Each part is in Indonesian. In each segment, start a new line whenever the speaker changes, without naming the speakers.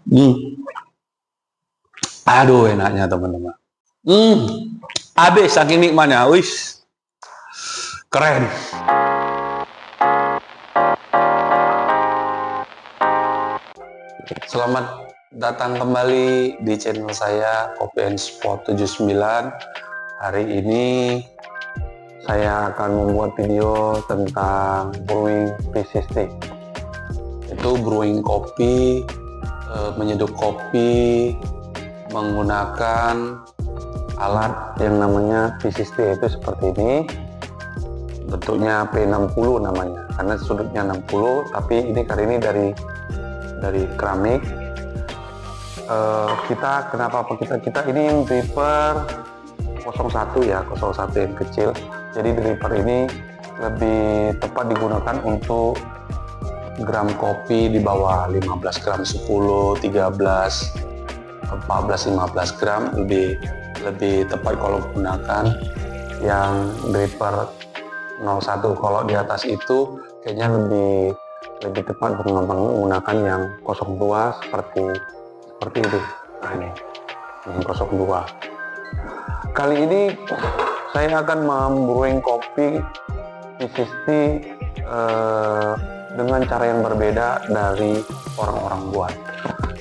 Hmm. Aduh, enaknya teman-teman. Habis saking nikmatnya. Wis. Keren. Selamat datang kembali di channel saya Kopi and Spot 79. Hari ini saya akan membuat video tentang brewing V60. Itu brewing kopi, menyeduh kopi menggunakan alat yang namanya V60, itu seperti ini. Bentuknya P60 namanya, karena sudutnya 60, tapi ini kali ini dari keramik. Kita ini dripper 01 ya, 01 yang kecil. Jadi dripper ini lebih tepat digunakan untuk gram kopi di bawah 15 gram, 10, 13, 14, 15 gram lebih tepat kalau menggunakan yang dripper 01. Kalau di atas itu kayaknya lebih tepat menggunakan yang 02 seperti ini. Nah, ini yang 02. Kali ini saya akan membrewing kopi V60 dengan cara yang berbeda dari orang-orang buat.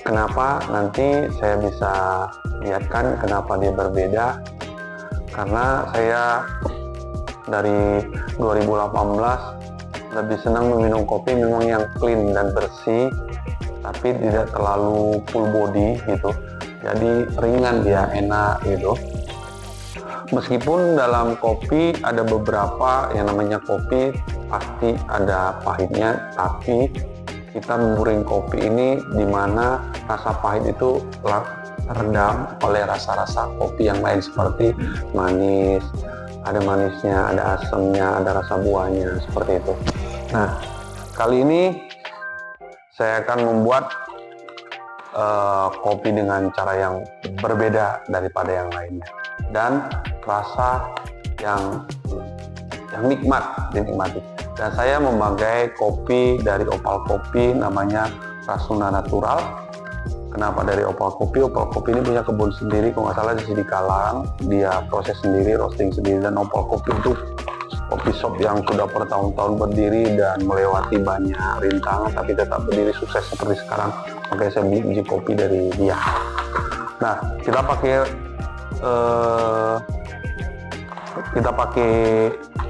Kenapa? Nanti saya bisa lihatkan kenapa dia berbeda. Karena saya dari 2018 lebih senang meminum kopi memang yang clean dan bersih, tapi tidak terlalu full body gitu. Jadi ringan, dia enak gitu. Meskipun dalam kopi ada beberapa yang namanya kopi pasti ada pahitnya, tapi kita membrewing kopi ini dimana rasa pahit itu redam oleh rasa-rasa kopi yang lain seperti manis, ada manisnya, ada asamnya, ada rasa buahnya, seperti itu. Nah, kali ini saya akan membuat kopi dengan cara yang berbeda daripada yang lainnya, dan rasa yang dinikmati. Dan saya memakai kopi dari Opal Kopi, namanya Rasuna Natural. Kenapa dari Opal Kopi? Opal Kopi ini punya kebun sendiri, kalau nggak salah di Sidikalang. Dia proses sendiri, roasting sendiri. Dan Opal Kopi itu kopi shop yang sudah bertahun-tahun berdiri dan melewati banyak rintangan, tapi tetap berdiri sukses seperti sekarang. Makanya saya beli kopi dari dia. Nah,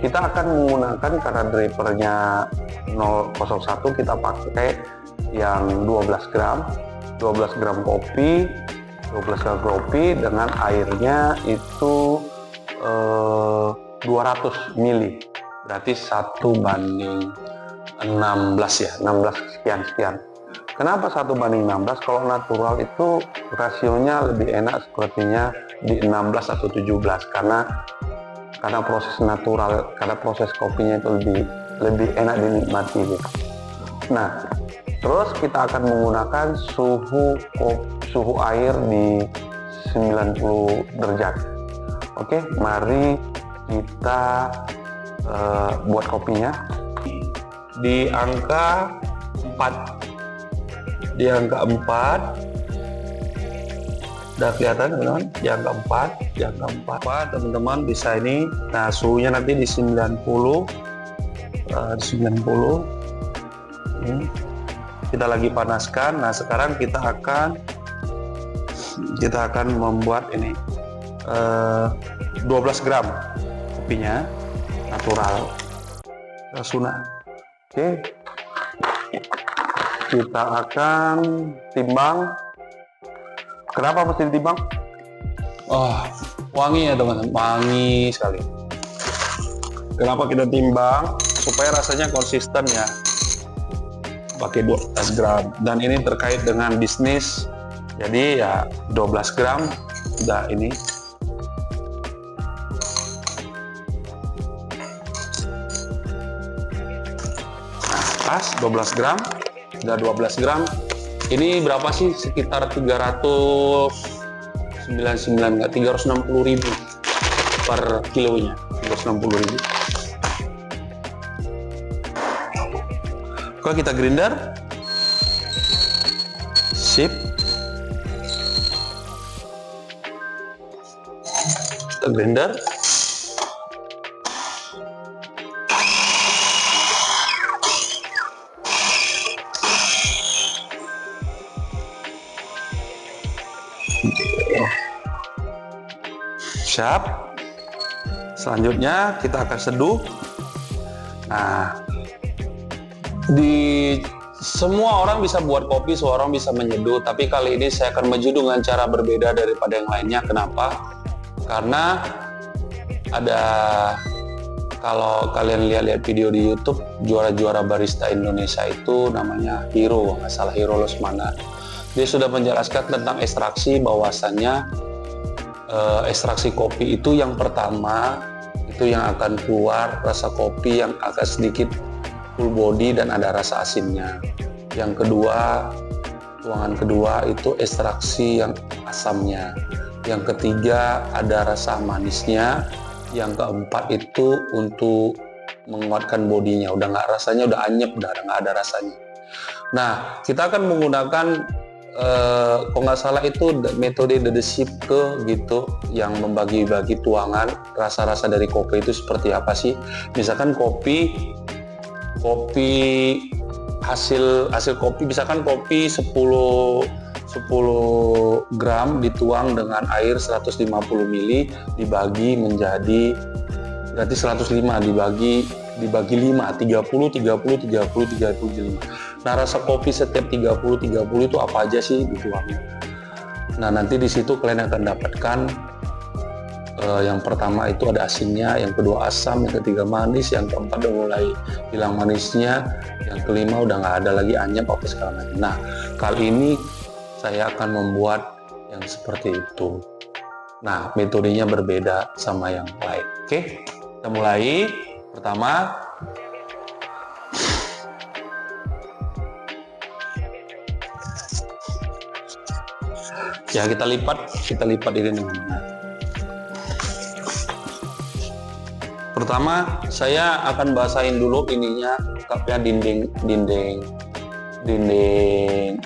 kita akan menggunakan, karena drippernya 001, kita pakai yang 12 gram kopi dengan airnya itu 200 ml, berarti 1:16 ya, 16 sekian. Kenapa 1:16? Kalau natural itu rasionya lebih enak sepertinya di 16 atau 17, karena proses natural, karena proses kopinya itu lebih enak dinikmati gitu. Nah, terus kita akan menggunakan suhu air di 90 derajat. Oke, mari kita buat kopinya di angka 4. Udah kelihatan teman-teman, di angka 4 teman-teman bisa ini. Nah, suhunya nanti di 90. Kita lagi panaskan. Nah, sekarang kita akan membuat ini 12 gram kopinya natural Rasuna. Oke, kita akan timbang. Kenapa mesti ditimbang? Wangi ya teman-teman, wangi sekali. Kenapa kita timbang? Supaya rasanya konsisten ya. Pakai 12 gram. Dan ini terkait dengan bisnis. Jadi ya 12 gram udah ini. Nah, pas 12 gram. Udah 12 gram. Ini berapa sih? Sekitar 360.000 per kilonya. 360.000. Oke, kita grinder. Sip. ke blender. Siap. Selanjutnya kita akan seduh. Nah, semua orang bisa buat kopi, semua orang bisa menyeduh, tapi kali ini saya akan menyeduh dengan cara berbeda daripada yang lainnya. Kenapa? Karena kalau kalian lihat video di YouTube, juara-juara barista Indonesia itu namanya Hiro, nggak salah, Hiro Lesmana. Dia sudah menjelaskan tentang ekstraksi, bahwasannya ekstraksi kopi itu yang pertama itu yang akan keluar rasa kopi yang agak sedikit full body dan ada rasa asinnya. Yang kedua, tuangan kedua itu ekstraksi yang asamnya. Yang ketiga ada rasa manisnya. Yang keempat itu untuk menguatkan bodinya, udah nggak, rasanya udah anyep, udah nggak ada rasanya. Nah, kita akan menggunakan kalau nggak salah itu metode de Siepke gitu, yang membagi-bagi tuangan rasa-rasa dari kopi itu seperti apa sih. Misalkan kopi hasil kopi, misalkan kopi 10 gram dituang dengan air 150 ml dibagi menjadi, berarti 105 dibagi 5, 30, 35. Nah, rasa kopi setiap 30 itu apa aja sih dituangnya. Nah, nanti di situ kalian akan dapatkan yang pertama itu ada asinnya, yang kedua asam, yang ketiga manis, yang keempat udah mulai hilang manisnya, yang kelima udah nggak ada lagi anyep apa segala macam. Nah, kali ini saya akan membuat yang seperti itu. Nah, metodenya berbeda sama yang lain. Oke, kita mulai. Pertama, ya kita lipat ini dengan benar. Pertama, saya akan basahin dulu ininya, cupnya, dinding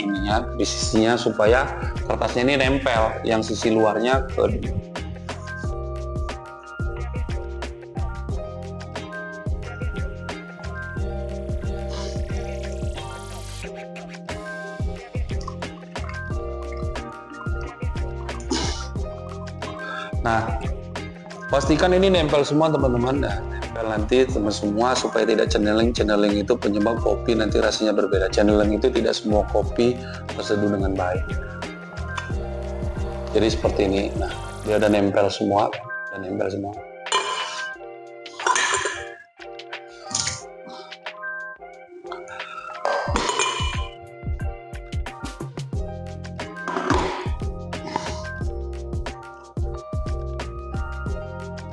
ininya di sisinya, supaya kertasnya ini nempel, yang sisi luarnya ke. Nah, pastikan ini nempel semua teman-teman. Nah, nempel nanti semua supaya tidak channeling. Channeling itu penyebab kopi nanti rasanya berbeda. Channeling itu tidak semua kopi terseduh dengan baik. Jadi seperti ini. Nah, dia udah nempel semua.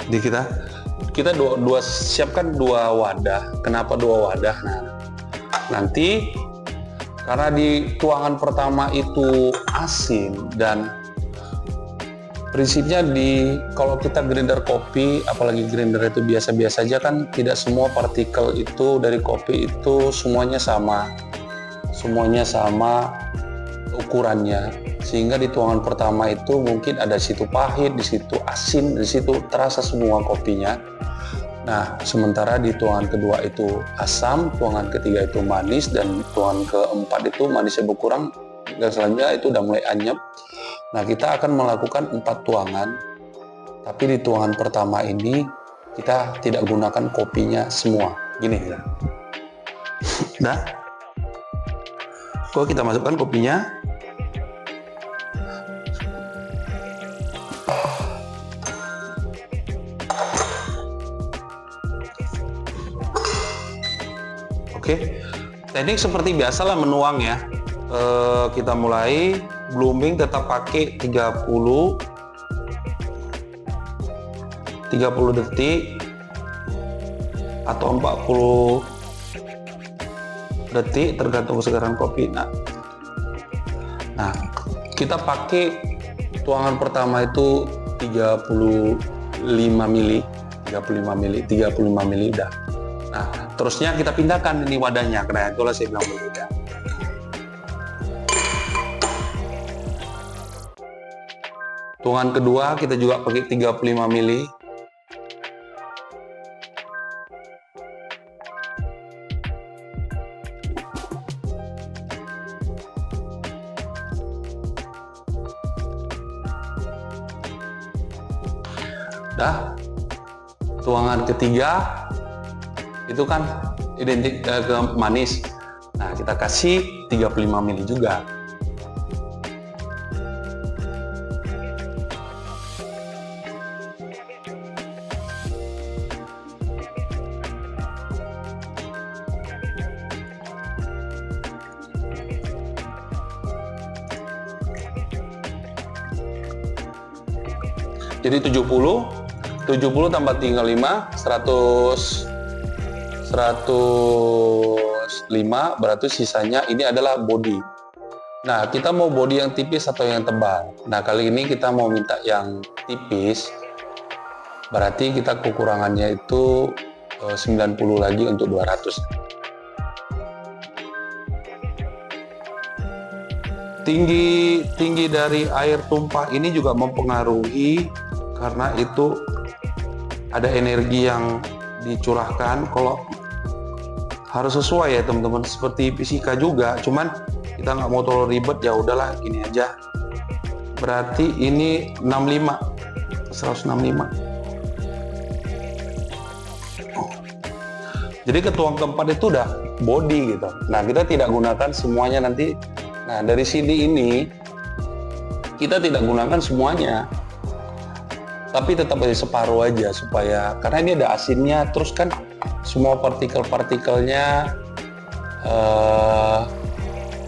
Jadi kita siapkan 2 wadah. Kenapa 2 wadah? Nah, nanti karena di tuangan pertama itu asin, dan prinsipnya kalau kita grinder kopi, apalagi grinder itu biasa-biasa aja kan, tidak semua partikel itu dari kopi itu semuanya sama ukurannya, sehingga di tuangan pertama itu mungkin ada situ pahit, di situ asin, di situ terasa semua kopinya. Nah, sementara di tuangan kedua itu asam, tuangan ketiga itu manis, dan tuangan keempat itu manisnya berkurang, dan selanjutnya itu udah mulai anyep. Nah, kita akan melakukan 4 tuangan, tapi di tuangan pertama ini kita tidak gunakan kopinya semua. Gini ya. Nah, kita masukkan kopinya. Oke, teknik seperti biasalah menuang ya. Kita mulai blooming, tetap pakai 30 detik atau 40 detik tergantung kesegaran kopi. Nah, kita pakai tuangan pertama itu 35 ml udah. Nah, terusnya kita pindahkan ini wadahnya, karena itulah saya bilang berbeda. Tuangan kedua kita juga pakai 35 mili. Dah. Tuangan ketiga itu kan identik ke manis. Nah, kita kasih 35 mili juga. Jadi 70 tambah 35, 105, berarti sisanya ini adalah body. Nah, kita mau body yang tipis atau yang tebal. Nah, kali ini kita mau minta yang tipis, berarti kita kekurangannya itu 90 lagi untuk 200. Tinggi dari air tumpah ini juga mempengaruhi, karena itu ada energi yang dicurahkan. Kalau harus sesuai ya teman-teman, seperti fisika juga, cuman kita nggak mau terlalu ribet, ya udahlah gini aja. Berarti ini 165. Jadi ketuang keempat itu udah body gitu. Nah, kita tidak gunakan semuanya nanti. Nah, dari sini ini kita tidak gunakan semuanya, tapi tetap aja separuh aja, supaya karena ini ada asinnya, terus kan semua partikel-partikelnya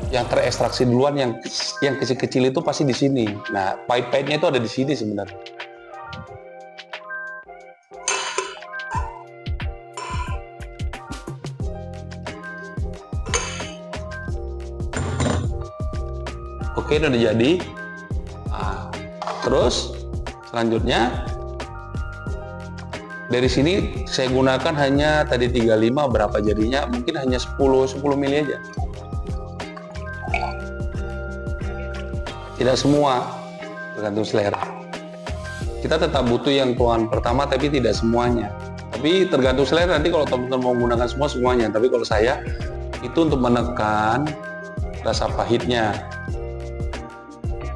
yang terekstraksi duluan, yang kecil-kecil itu pasti di sini. Nah, pahit-pahitnya itu ada di sini sebenarnya. Oke, udah jadi. Nah, terus selanjutnya dari sini saya gunakan hanya tadi 35, berapa jadinya? Mungkin hanya 10 mili aja. Tidak semua, tergantung selera. Kita tetap butuh yang tuangan pertama, tapi tidak semuanya. Tapi tergantung selera, nanti kalau teman-teman mau menggunakan semuanya. Tapi kalau saya, itu untuk menekan rasa pahitnya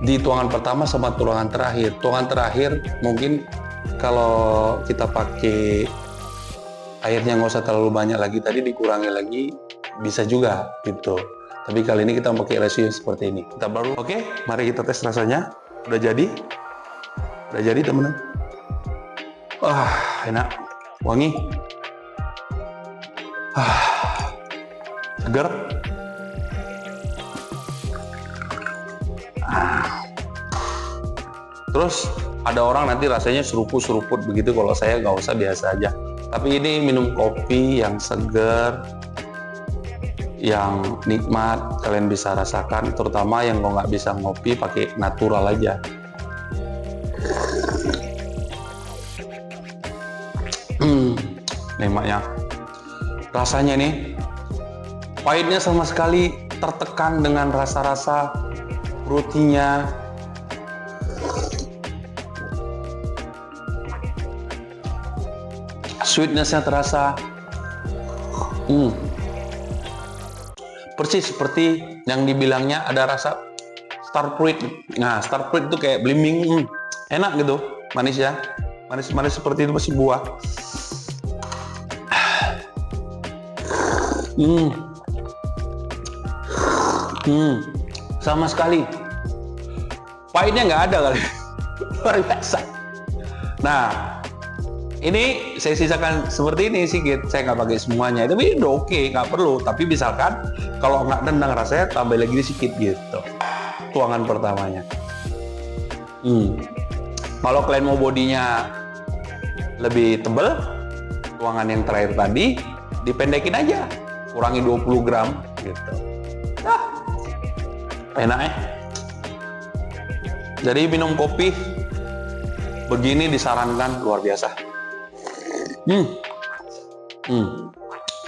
di tuangan pertama sama tuangan terakhir. Tuangan terakhir mungkin kalau kita pakai airnya nggak usah terlalu banyak lagi, tadi dikurangi lagi bisa juga gitu. Tapi kali ini kita pakai rasio seperti ini. Kita baru. Oke, mari kita tes rasanya. Udah jadi teman-teman. Wah, enak, wangi, segar. Terus ada orang nanti rasanya seruput begitu, kalau saya nggak usah, biasa aja. Tapi ini minum kopi yang segar, yang nikmat, kalian bisa rasakan. Terutama yang nggak bisa ngopi, pakai natural aja. Nikmatnya, rasanya nih, pahitnya sama sekali tertekan dengan rasa-rasa fruitynya. Sweetness-nya terasa. Persis seperti yang dibilangnya ada rasa star fruit. Nah, star fruit itu kayak belimbing, enak gitu, manis ya, manis seperti itu, masih buah. Sama sekali pahitnya nggak ada kali. Luar biasa. Nah, ini saya sisakan seperti ini sedikit, saya nggak pakai semuanya, tapi udah oke, nggak perlu. Tapi misalkan kalau nggak tendang rasanya, tambah lagi sedikit gitu. Tuangan pertamanya. Kalau kalian mau bodinya lebih tebal, tuangan yang terakhir tadi dipendekin aja, kurangi 20 gram gitu. Enak ya. Jadi minum kopi begini disarankan, luar biasa.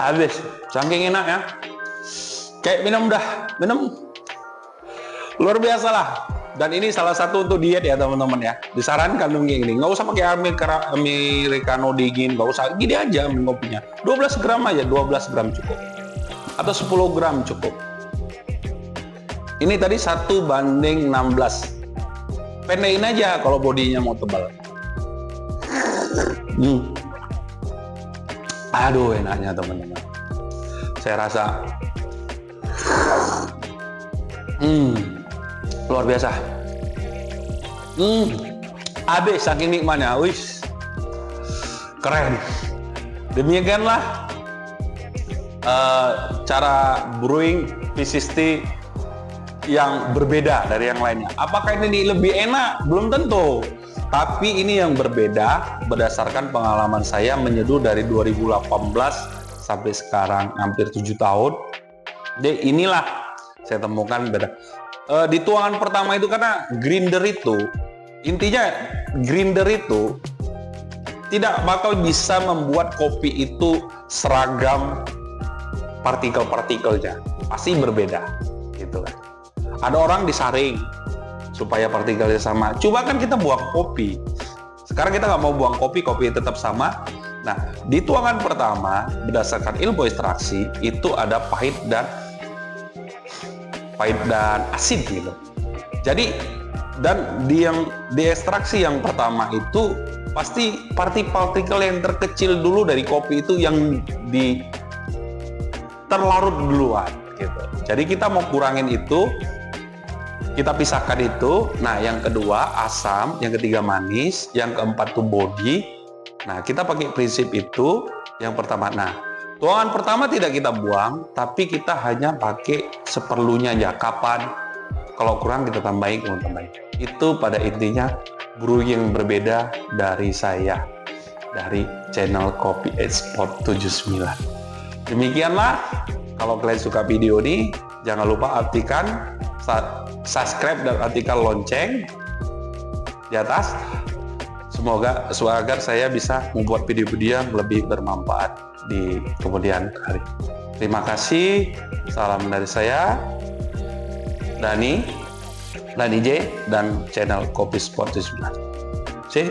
Habis, saking enak ya, kayak minum luar biasa lah. Dan ini salah satu untuk diet ya teman-teman ya. Disarankan dong kayak gini. Nggak usah pakai americano dingin, nggak usah. Gini aja kopinya. 12 gram aja, 12 gram cukup. Atau 10 gram cukup. Ini tadi 1:16. Pendekin aja kalau bodinya mau tebal. Aduh, enaknya teman-teman. Saya rasa luar biasa. Habis saking nikmatnya. Wis. Keren. Demikianlah cara brewing V60 yang berbeda dari yang lainnya. Apakah ini lebih enak? Belum tentu. Tapi ini yang berbeda berdasarkan pengalaman saya menyeduh dari 2018 sampai sekarang hampir 7 tahun. Jadi inilah saya temukan beda. Di tuangan pertama itu karena grinder itu, intinya grinder itu tidak bakal bisa membuat kopi itu seragam partikel-partikelnya. Pasti berbeda gitu kan. Ada orang disaring supaya partikelnya sama. Coba kan kita buang kopi. Sekarang kita nggak mau buang kopi, kopi tetap sama. Nah, di tuangan pertama berdasarkan ilmu ekstraksi itu ada pahit dan asin gitu. Jadi dan di ekstraksi yang pertama itu pasti partikel yang terkecil dulu dari kopi itu yang terlarut duluan gitu. Jadi kita mau kurangin itu, kita pisahkan itu. Nah, yang kedua asam, yang ketiga manis, yang keempat tuh body. Nah, kita pakai prinsip itu. Yang pertama, nah, tuangan pertama tidak kita buang, tapi kita hanya pakai seperlunya aja. Kapan? Kalau kurang kita tambahin, Itu pada intinya brewing yang berbeda dari saya, dari channel Kopi Export 79. Demikianlah. Kalau kalian suka video ini, jangan lupa aktifkan subscribe dan aktifkan lonceng di atas. Semoga agar saya bisa membuat video-video yang lebih bermanfaat di kemudian hari. Terima kasih. Salam dari saya, Dani J, dan channel Kopi Sport 79. See?